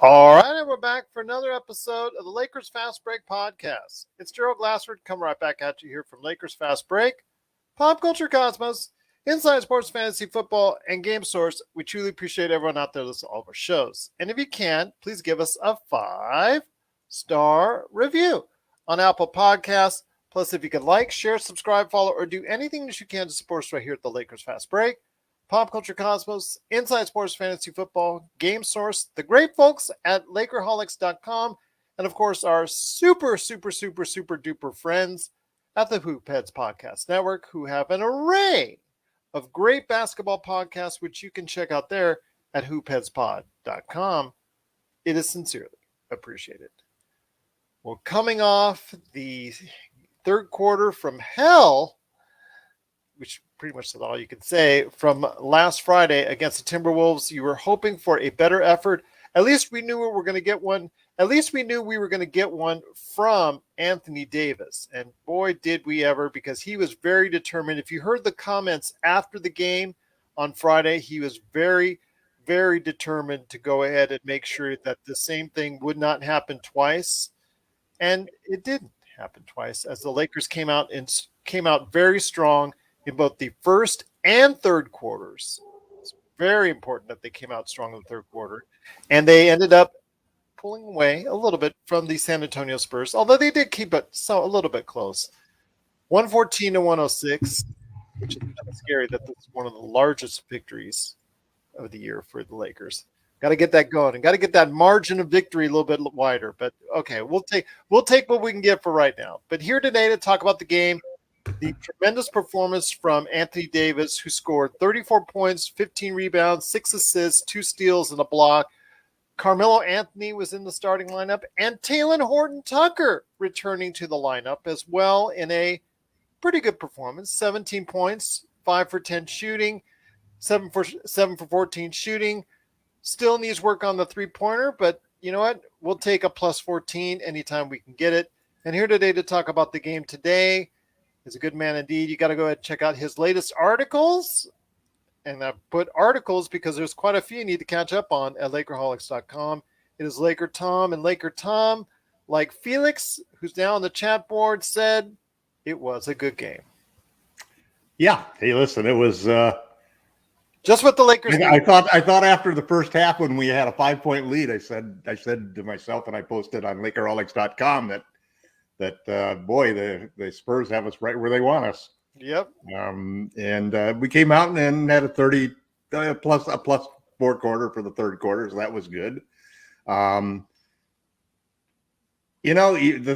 All right, and we're back for another episode of the Lakers Fast Break podcast. It's Gerald Glassford coming right back at you here from Lakers Fast Break, Pop Culture Cosmos, Inside Sports Fantasy Football, and Game Source. We truly appreciate everyone out there listening to all of our shows. And if you can, please give us a 5-star review on Apple Podcasts. Plus, if you can like, share, subscribe, follow, or do anything that you can to support us right here at the Lakers Fast Break, Pop Culture Cosmos, Inside Sports Fantasy Football, Game Source, the great folks at Lakerholics.com, and of course our super duper friends at the Hoop Heads Podcast Network, who have an array of great basketball podcasts, which you can check out there at hoopheadspod.com. It is sincerely appreciated. Well, coming off the third quarter from hell, which pretty much is all you can say, from last Friday against the Timberwolves, you were hoping for a better effort. At least we knew we were going to get one. At least we knew we were going to get one from Anthony Davis. And boy, did we ever, because he was very determined. If you heard the comments after the game on Friday, he was very determined to go ahead and make sure that the same thing would not happen twice. And it didn't happen twice, as the Lakers came out very strong in both the first and third quarters. It's very important that they came out strong in the third quarter. And they ended up pulling away a little bit from the San Antonio Spurs, although they did keep it a little bit close. 114-106, which is kind of scary that this is one of the largest victories of the year for the Lakers. Got to get that going and got to get that margin of victory a little bit wider. But okay, we'll take what we can get for right now. But here today to talk about the game, the tremendous performance from Anthony Davis, who scored 34 points, 15 rebounds, 6 assists, 2 steals, and a block. Carmelo Anthony was in the starting lineup, and Talen Horton-Tucker returning to the lineup as well in a pretty good performance. 17 points, 5 for 10 shooting, 7 for 14 shooting. Still needs work on the three-pointer, but you know what? We'll take a plus 14 anytime we can get it. And here today to talk about the game today is a good man indeed. You got to go ahead and check out his latest articles. And I put articles because there's quite a few you need to catch up on at Lakerholics.com. It is LakerTom, and LakerTom, like Felix, who's now on the chat board, said it was a good game. Yeah. Hey, listen, it was just what the Lakers I thought after the first half when we had a 5-point lead, I said to myself, and I posted on Lakerholics.com that boy, the Spurs have us right where they want us. Yep. And we came out and had a 30 plus 4 quarter for the third quarter, so that was good. The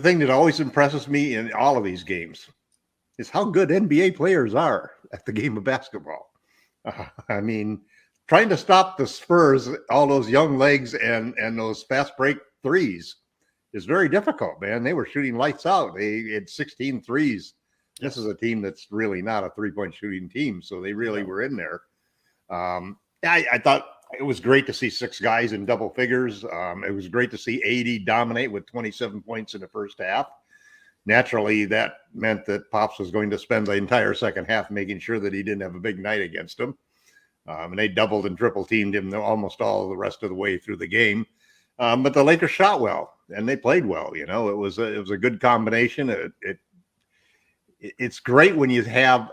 thing that always impresses me in all of these games is how good NBA players are at the game of basketball. I mean, trying to stop the Spurs, all those young legs and those fast break threes is very difficult, man. They were shooting lights out. They had 16 threes. This is a team that's really not a three-point shooting team, so they really were in there. I thought it was great to see 6 guys in double figures. It was great to see AD dominate with 27 points in the first half. Naturally, that meant that Pops was going to spend the entire second half making sure that he didn't have a big night against him. And they doubled and triple teamed him almost all the rest of the way through the game. But the Lakers shot well and they played well. You know, it was a good combination. It's great when you have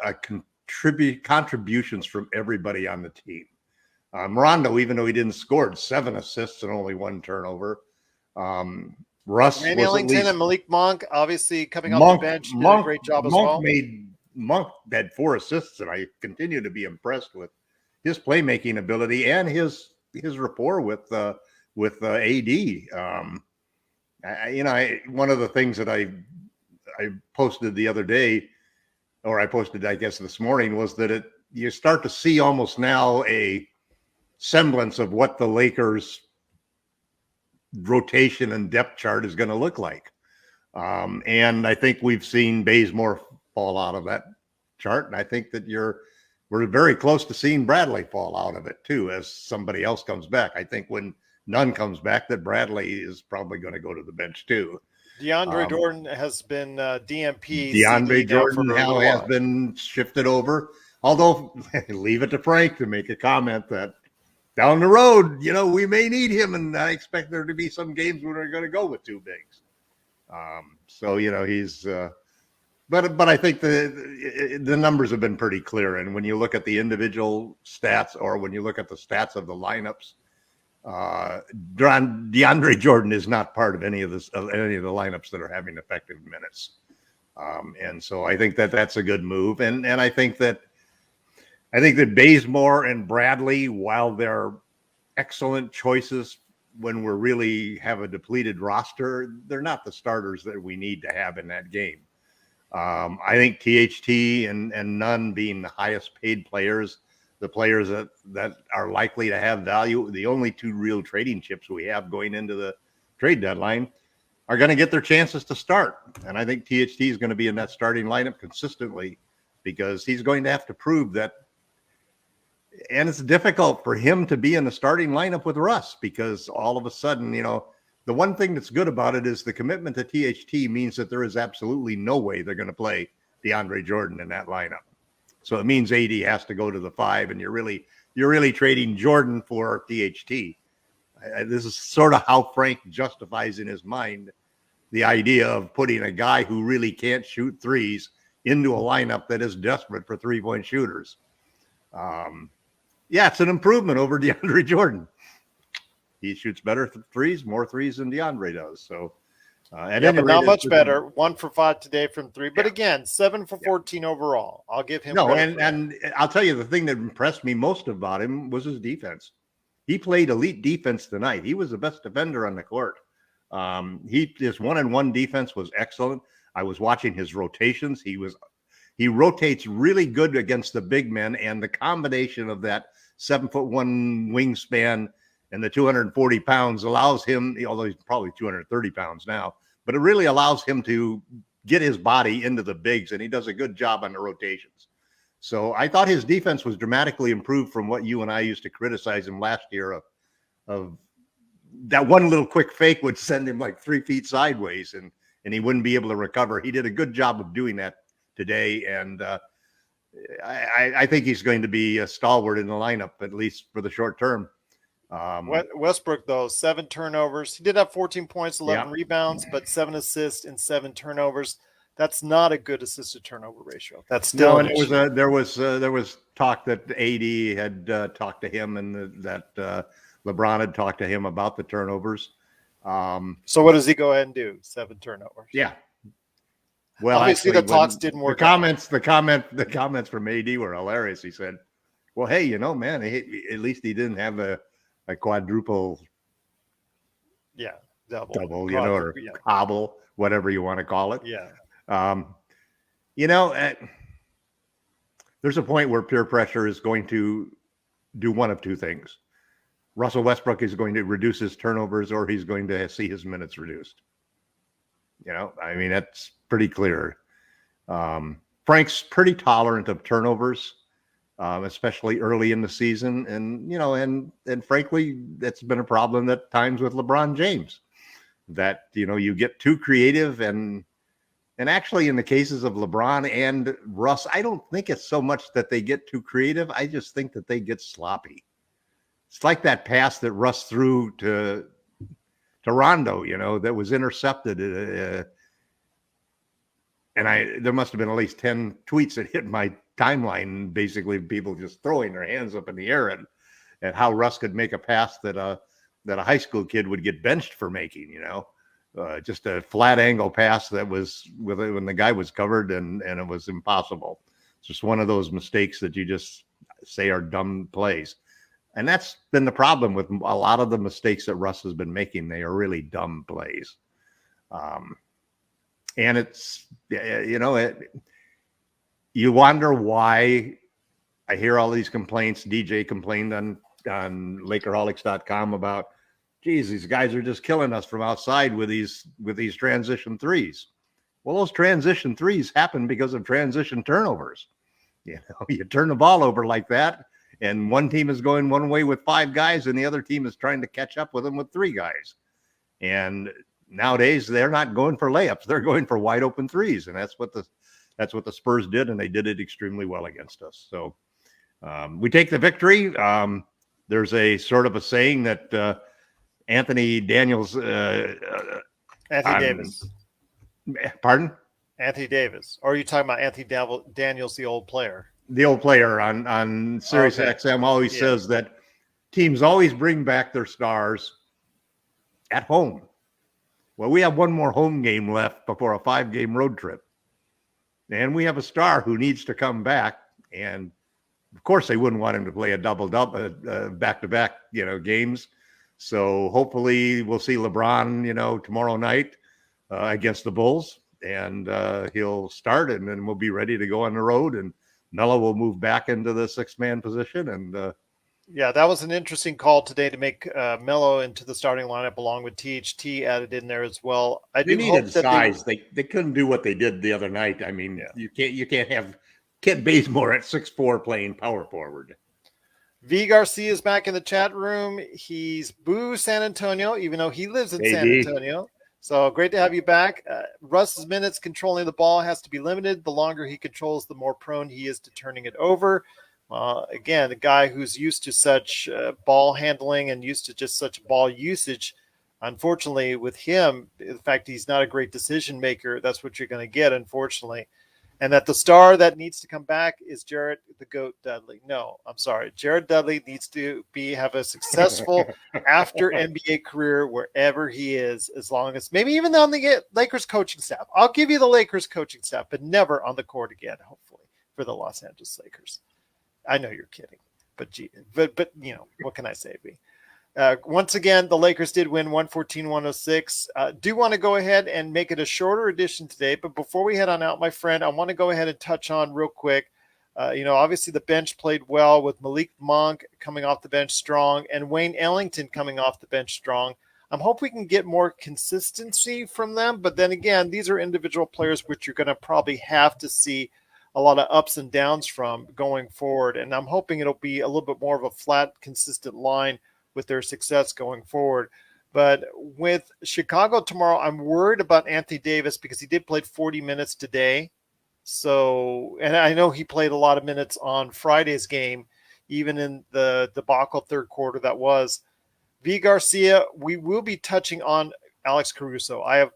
contributions from everybody on the team. Rondo, even though he didn't score, 7 assists and only 1 turnover. Russ Randy was Ellington and Malik Monk, obviously coming off the bench, did a great job as well. Monk had 4 assists, and I continue to be impressed with his playmaking ability and his rapport with AD. One of the things that I posted the other day, or I posted, I guess, this morning, was that you start to see almost now a semblance of what the Lakers rotation and depth chart is going to look like. And I think we've seen Bazemore fall out of that chart. And I think that we're very close to seeing Bradley fall out of it too, as somebody else comes back. I think when none comes back, that Bradley is probably going to go to the bench too. DeAndre Jordan has been DNP. DeAndre Jordan now has been shifted over. Although, leave it to Frank to make a comment that down the road, we may need him, and I expect there to be some games where we're going to go with two bigs. So he's. But I think the numbers have been pretty clear, and when you look at the individual stats, or when you look at the stats of the lineups, DeAndre Jordan is not part of any of the lineups that are having effective minutes, and so I think that's a good move, and I think that Bazemore and Bradley, while they're excellent choices when we really have a depleted roster, they're not the starters that we need to have in that game. I think THT and Nunn being the highest paid players, the players that are likely to have value, the only two real trading chips we have going into the trade deadline, are going to get their chances to start. And I think THT is going to be in that starting lineup consistently, because he's going to have to prove that. And it's difficult for him to be in the starting lineup with Russ, because all of a sudden, the one thing that's good about it is the commitment to THT means that there is absolutely no way they're going to play DeAndre Jordan in that lineup. So it means AD has to go to the 5, and you're really trading Jordan for THT. This is sort of how Frank justifies in his mind the idea of putting a guy who really can't shoot threes into a lineup that is desperate for 3-point shooters. Yeah, it's an improvement over DeAndre Jordan. He shoots better more threes than DeAndre does. So, but not much better. 1 for 5 today from 3. But again, 7 for 14 overall. I'll give him. No, and I'll tell you, the thing that impressed me most about him was his defense. He played elite defense tonight. He was the best defender on the court. His 1-on-1 defense was excellent. I was watching his rotations. He rotates really good against the big men, and the combination of that 7'1" wingspan and the 240 pounds allows him, although he's probably 230 pounds now, but it really allows him to get his body into the bigs, and he does a good job on the rotations. So I thought his defense was dramatically improved from what you and I used to criticize him last year of that one little quick fake would send him like 3 feet sideways, and he wouldn't be able to recover. He did a good job of doing that today, and I think he's going to be a stalwart in the lineup, at least for the short term. Westbrook, though, 7 turnovers. He did have 14 points, 11 rebounds, but 7 assists and 7 turnovers. That's not a good assist to turnover ratio. That's still and there was talk that AD had talked to him, and that LeBron had talked to him about the turnovers. So what does he go ahead and do? 7 turnovers. Yeah. Well, obviously the talks didn't work. The comments from AD were hilarious. He said, "Well, hey, man, at least he didn't have a quadruple, double, or hobble, whatever you want to call it." Yeah. There's a point where peer pressure is going to do one of two things. Russell Westbrook is going to reduce his turnovers, or he's going to see his minutes reduced. That's pretty clear. Frank's pretty tolerant of turnovers, especially early in the season. And frankly, that's been a problem at times with LeBron James, that, you get too creative, and actually in the cases of LeBron and Russ, I don't think it's so much that they get too creative. I just think that they get sloppy. It's like that pass that Russ threw to Rondo, that was intercepted. And there must have been at least 10 tweets that hit my timeline, basically people just throwing their hands up in the air at how Russ could make a pass that a high school kid would get benched for making, just a flat angle pass that was when the guy was covered, and it was impossible. It's just one of those mistakes that you just say are dumb plays. And that's been the problem with a lot of the mistakes that Russ has been making. They are really dumb plays. And it's, you wonder why I hear all these complaints. DJ complained on Lakerholics.com about, geez, these guys are just killing us from outside with these transition threes. Well, those transition threes happen because of transition turnovers. You turn the ball over like that, and one team is going one way with 5 guys, and the other team is trying to catch up with them with 3 guys. And nowadays, they're not going for layups; they're going for wide open threes, and that's what the Spurs did, and they did it extremely well against us. So we take the victory. There's a sort of a saying that Anthony Daniels, Davis. Pardon? Anthony Davis. Or are you talking about Anthony Daniels, the old player? The old player on Sirius XM always says that teams always bring back their stars at home. Well, we have one more home game left before a 5-game road trip. And we have a star who needs to come back. And of course, they wouldn't want him to play a double-double, back-to-back, games. So hopefully we'll see LeBron, tomorrow night against the Bulls. And he'll start, and then we'll be ready to go on the road. And Melo will move back into the 6-man position. And yeah, that was an interesting call today to make Melo into the starting lineup along with THT added in there as well. They needed size. They couldn't do what they did the other night. I mean, you can't have Kent Bazemore at 6'4" playing power forward. V. Garcia is back in the chat room. He's boo San Antonio, even though he lives in San Antonio. So great to have you back. Russ's minutes controlling the ball has to be limited. The longer he controls, the more prone he is to turning it over. Again, the guy who's used to such ball handling and used to just such ball usage, unfortunately, with him, the fact he's not a great decision maker, that's what you're going to get, unfortunately. And that the star that needs to come back is Jared the GOAT Dudley. No, I'm sorry. Jared Dudley needs to have a successful after NBA career wherever he is, as long as maybe even on the Lakers coaching staff. I'll give you the Lakers coaching staff, but never on the court again, hopefully, for the Los Angeles Lakers. I know you're kidding, but what can I say, B? Once again, the Lakers did win 114-106. Do want to go ahead and make it a shorter edition today, but before we head on out, my friend, I want to go ahead and touch on real quick. Obviously the bench played well with Malik Monk coming off the bench strong and Wayne Ellington coming off the bench strong. I'm hoping we can get more consistency from them, but then again, these are individual players which you're going to probably have to see a lot of ups and downs from going forward. And I'm hoping it'll be a little bit more of a flat, consistent line with their success going forward. But with Chicago tomorrow, I'm worried about Anthony Davis because he did play 40 minutes today. So, and I know he played a lot of minutes on Friday's game, even in the debacle third quarter that was. V. Garcia, we will be touching on Alex Caruso. I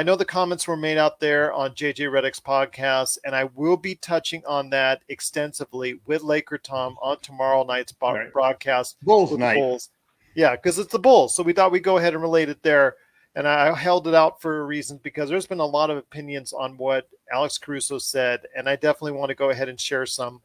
know the comments were made out there on JJ Redick's podcast, and I will be touching on that extensively with LakerTom on tomorrow night's broadcast. Bulls night. Bulls. Yeah, because it's the Bulls. So we thought we'd go ahead and relate it there. And I held it out for a reason because there's been a lot of opinions on what Alex Caruso said, and I definitely want to go ahead and share some.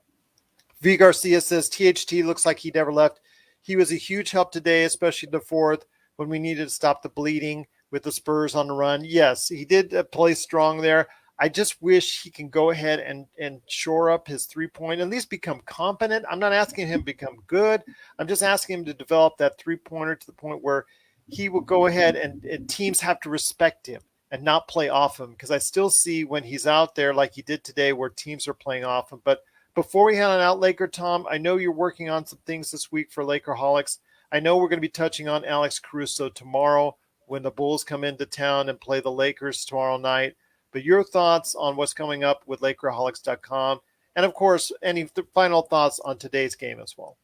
V. Garcia says THT looks like he never left. He was a huge help today, especially in the fourth when we needed to stop the bleeding with the Spurs on the run. Yes, he did play strong there. I just wish he can go ahead and shore up his three-point, at least become competent. I'm not asking him to become good. I'm just asking him to develop that three-pointer to the point where he will go ahead and teams have to respect him and not play off him, because I still see when he's out there like he did today where teams are playing off him. But before we head on out, LakerTom, I know you're working on some things this week for Lakerholics. I know we're going to be touching on Alex Caruso tomorrow when the Bulls come into town and play the Lakers tomorrow night. But your thoughts on what's coming up with Lakerholics.com, and of course, any final thoughts on today's game as well.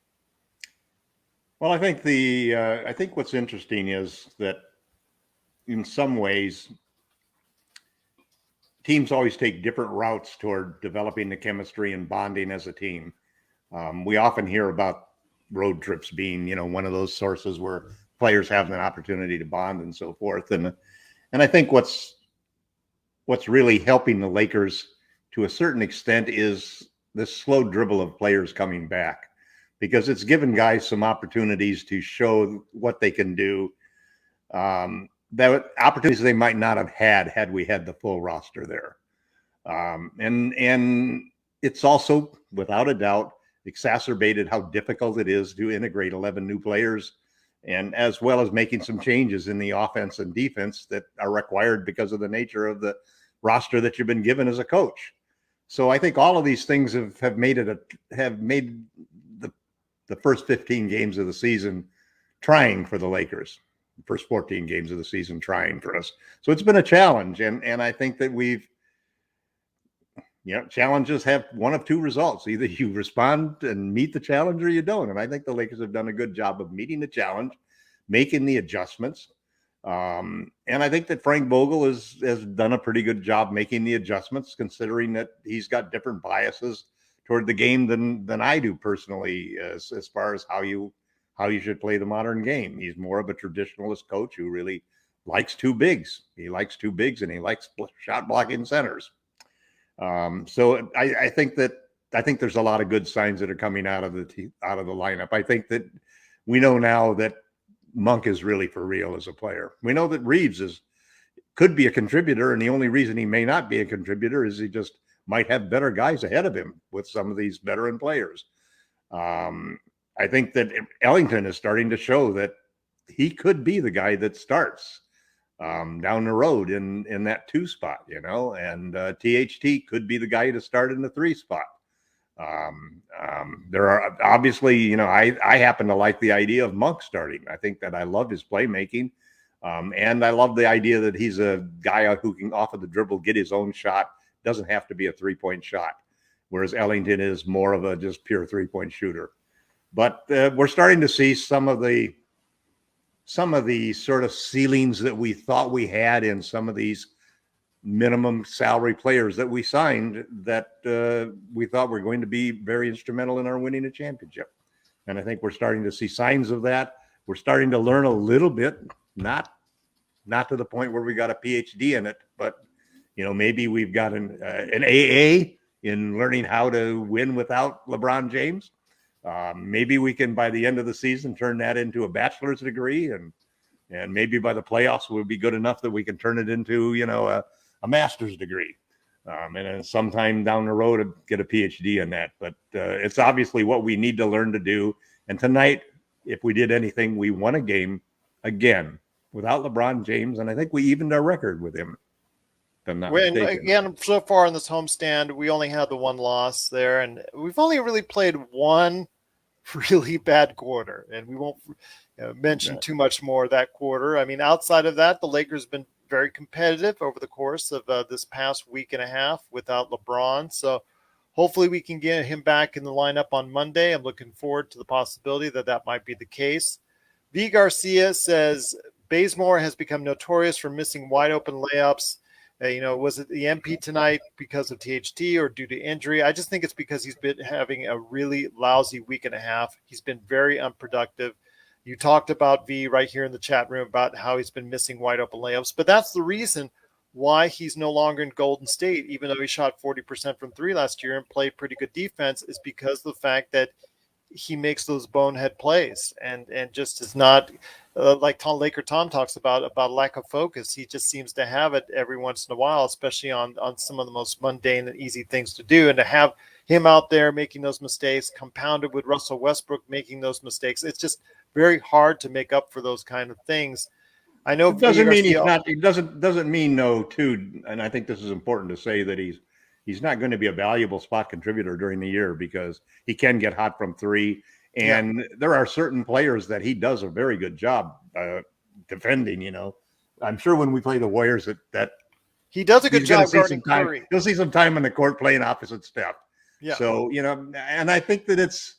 Well, I think what's interesting is that in some ways, teams always take different routes toward developing the chemistry and bonding as a team. We often hear about road trips being, one of those sources where players have an opportunity to bond and so forth. And I think what's really helping the Lakers to a certain extent is this slow dribble of players coming back, because it's given guys some opportunities to show what they can do. That opportunities they might not have had we had the full roster there. And it's also, without a doubt, exacerbated how difficult it is to integrate 11 new players, and as well as making some changes in the offense and defense that are required because of the nature of the roster that you've been given as a coach. So I think all of these things have made the first 15 games of the season trying for the Lakers. The first 14 games of the season trying for us. So it's been a challenge. And I think that challenges have one of two results. Either you respond and meet the challenge or you don't. And I think the Lakers have done a good job of meeting the challenge, making the adjustments. And I think that Frank Vogel has done a pretty good job making the adjustments, considering that he's got different biases toward the game than I do personally, as far as how you should play the modern game. He's more of a traditionalist coach who really likes two bigs. He likes two bigs and he likes shot blocking centers. So I think there's a lot of good signs that are coming out of the lineup. I think that we know now that Monk is really for real as a player. We know that Reeves could be a contributor, and the only reason he may not be a contributor is he just might have better guys ahead of him with some of these veteran players. I think that Ellington is starting to show that he could be the guy that starts down the road in that 2 spot, and THT could be the guy to start in the 3 spot. There are obviously, I happen to like the idea of Monk starting. I think that I love his playmaking. And I love the idea that he's a guy who can off of the dribble get his own shot. Doesn't have to be a 3-point shot, whereas Ellington is more of a just pure 3-point shooter. But we're starting to see some of the sort of ceilings that we thought we had in some of these minimum salary players that we signed that we thought were going to be very instrumental in our winning a championship. And I think we're starting to see signs of that. We're starting to learn a little bit, not to the point where we got a PhD in it, but maybe we've got an AA in learning how to win without LeBron James. Maybe we can, by the end of the season, turn that into a bachelor's degree, and maybe by the playoffs we'll be good enough that we can turn it into a master's degree, and then sometime down the road get a PhD in that. But it's obviously what we need to learn to do. And tonight, if we did anything, we won a game again without LeBron James, and I think we evened our record with him. Again, so far in this homestand, we only had the one loss there, and we've only really played one really bad quarter, and we won't mention too much more of that quarter. I mean, outside of that, the Lakers have been very competitive over the course of this past week and a half without LeBron. So hopefully we can get him back in the lineup on Monday. I'm looking forward to the possibility that might be the case. V. Garcia says Bazemore has become notorious for missing wide open layups. Was it the MP tonight because of THT or due to injury? I just think it's because he's been having a really lousy week and a half. He's been very unproductive. You talked about V right here in the chat room about how he's been missing wide open layups, but that's the reason why he's no longer in Golden State, even though he shot 40% from 3 last year and played pretty good defense, is because of the fact that he makes those bonehead plays and just is not like LakerTom talks about lack of focus. He just seems to have it every once in a while, especially on some of the most mundane and easy things to do. And to have him out there making those mistakes, compounded with Russell Westbrook making those mistakes, it's just very hard to make up for those kind of things. I know it doesn't mean he's not. It doesn't mean no too. And I think this is important to say that he's not going to be a valuable spot contributor during the year because he can get hot from 3. And there are certain players that he does a very good job defending. I'm sure when we play the Warriors that he does a good job guarding Curry. You'll see some time on the court playing opposite Steph. Yeah. So, and I think that it's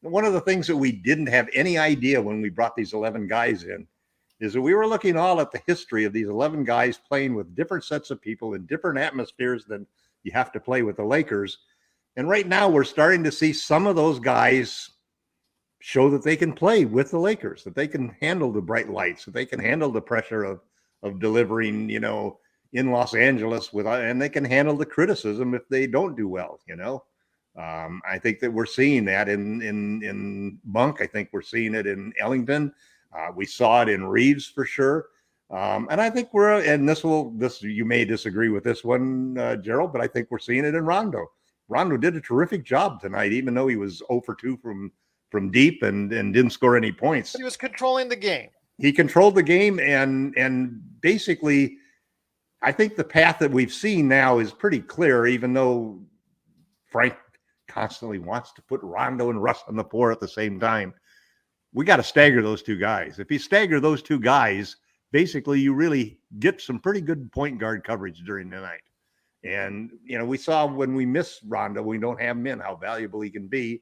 one of the things that we didn't have any idea when we brought these 11 guys in is that we were looking all at the history of these 11 guys playing with different sets of people in different atmospheres than you have to play with the Lakers. And right now we're starting to see some of those guys show that they can play with the Lakers, that they can handle the bright lights, that they can handle the pressure of delivering, in Los Angeles and they can handle the criticism if they don't do well, I think that we're seeing that in Monk. I think we're seeing it in Ellington. We saw it in Reeves for sure. And I think you may disagree with this one, Gerald, but I think we're seeing it in Rondo. Rondo did a terrific job tonight, even though he was 0 for 2 from deep and didn't score any points. He was controlling the game. He controlled the game, and basically, I think the path that we've seen now is pretty clear, even though Frank constantly wants to put Rondo and Russ on the floor at the same time. We got to stagger those two guys. If you stagger those two guys, basically you really get some pretty good point guard coverage during the night. And, we saw when we miss Rondo, we don't have him in, how valuable he can be.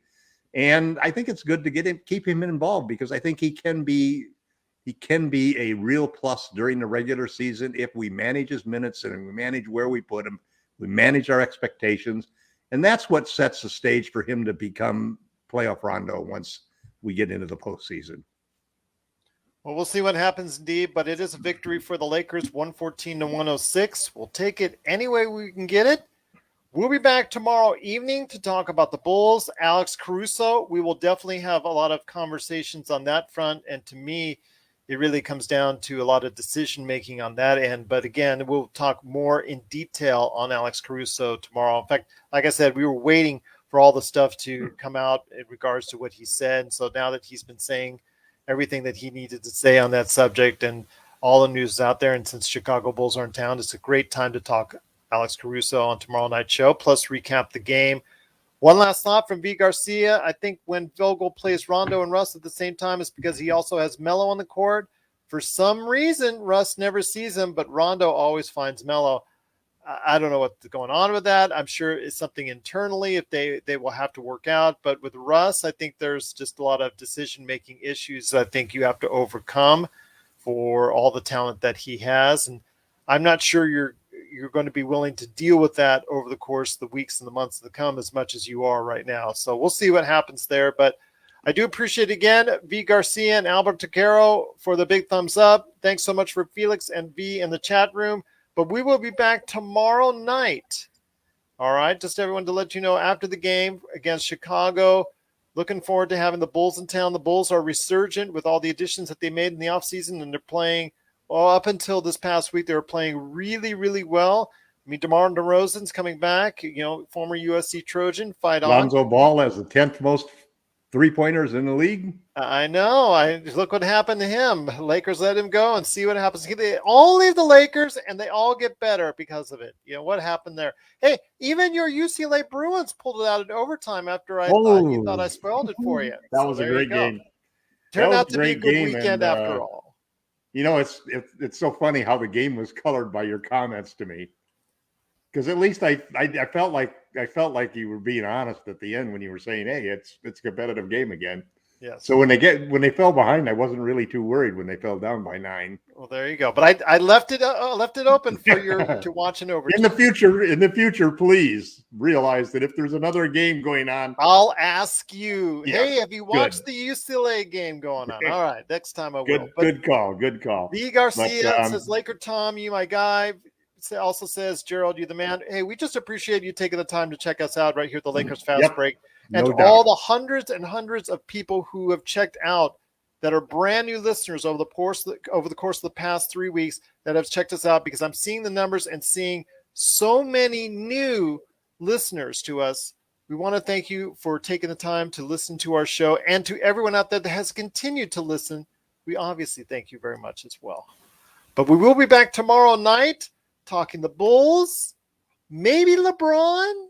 And I think it's good to keep him involved, because I think he can be a real plus during the regular season if we manage his minutes and we manage where we put him, we manage our expectations. And that's what sets the stage for him to become playoff Rondo once we get into the postseason. Well, we'll see what happens indeed, but it is a victory for the Lakers, 114-106. We'll take it any way we can get it. We'll be back tomorrow evening to talk about the Bulls. Alex Caruso, we will definitely have a lot of conversations on that front. And to me, it really comes down to a lot of decision-making on that end. But again, we'll talk more in detail on Alex Caruso tomorrow. In fact, like I said, we were waiting for all the stuff to come out in regards to what he said. So now that he's been saying everything that he needed to say on that subject and all the news is out there, and since Chicago Bulls are in town, it's a great time to talk Alex Caruso on tomorrow night's show, plus recap the game. One last thought from V. Garcia. I think when Vogel plays Rondo and Russ at the same time, it's because he also has Melo on the court. For some reason, Russ never sees him, but Rondo always finds Melo. I don't know what's going on with that. I'm sure it's something internally if they will have to work out. But with Russ, I think there's just a lot of decision-making issues I think you have to overcome for all the talent that he has. And I'm not sure you're going to be willing to deal with that over the course of the weeks and the months to come as much as you are right now. So we'll see what happens there. But I do appreciate, again, V. Garcia and Albert Taquero for the big thumbs up. Thanks so much for Felix and V in the chat room. But we will be back tomorrow night. All right, just everyone to let you know, after the game against Chicago, looking forward to having the Bulls in town. The Bulls are resurgent with all the additions that they made in the offseason, and they're playing, well, up until this past week, they were playing really, really well. I mean, DeMar DeRozan's coming back, former USC Trojan, fight on. Lonzo Ball has the 10th most three-pointers in the league. I know. Look what happened to him. Lakers let him go, and see what happens. They all leave the Lakers, and they all get better because of it. What happened there? Hey, even your UCLA Bruins pulled it out in overtime after I thought you thought I spoiled it for you. That was a great game. Turned out to be a good weekend after all. It's so funny how the game was colored by your comments to me, because at least I felt like you were being honest at the end when you were saying, "Hey, it's a competitive game again." Yes. So when they fell behind, I wasn't really too worried when they fell down by 9. Well, there you go. But I left it open for you to watch an overtime. In the future, please realize that if there's another game going on, I'll ask you. Yes, hey, have you watched the UCLA game going on? All right, next time I will. Good call. V. Garcia says, "LakerTom, you my guy." Also says, "Gerald, you the man." Hey, we just appreciate you taking the time to check us out right here at the Lakers Fast Break. And to all the hundreds and hundreds of people who have checked out that are brand new listeners over the course of the past 3 weeks that have checked us out, because I'm seeing the numbers and seeing so many new listeners to us. We want to thank you for taking the time to listen to our show, and to everyone out there that has continued to listen. We obviously thank you very much as well. But we will be back tomorrow night talking the Bulls, maybe LeBron,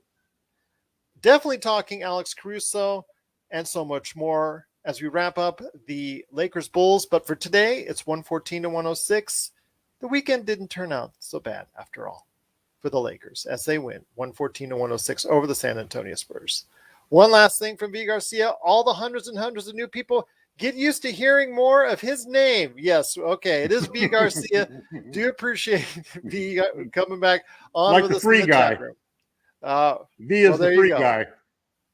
definitely talking Alex Caruso, and so much more as we wrap up the Lakers Bulls. But for today, it's 114-106. The weekend didn't turn out so bad after all for the Lakers as they win 114-106 over the San Antonio Spurs. One last thing from V. Garcia. All the hundreds and hundreds of new people, get used to hearing more of his name. Yes, okay, it is V. Garcia. Do appreciate V coming back on like with the us free in the guy. chat room. V is the free guy.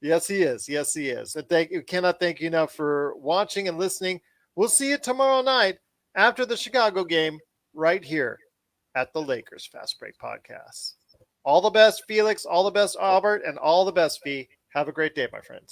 Yes, he is. Yes, he is. And cannot thank you enough for watching and listening. We'll see you tomorrow night after the Chicago game right here at the Lakers Fast Break Podcast. All the best, Felix. All the best, Albert. And all the best, V. Have a great day, my friends.